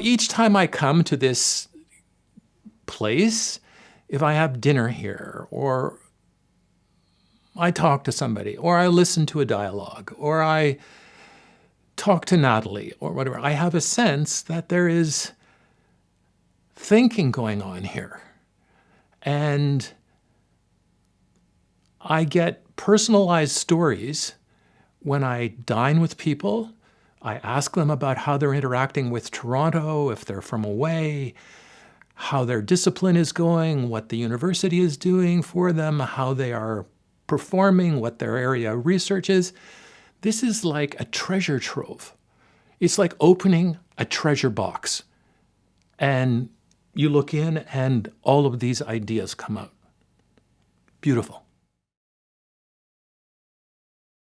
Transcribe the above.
each time I come to this place, if I have dinner here, or I talk to somebody, or I listen to a dialogue, or I talk to Natalie, or whatever, I have a sense that there is thinking going on here. And I get personalized stories when I dine with people. I ask them about how they're interacting with Toronto, if they're from away, how their discipline is going, what the university is doing for them, how they are performing, what their area of research is. This is like a treasure trove. It's like opening a treasure box. And you look in and all of these ideas come out. Beautiful.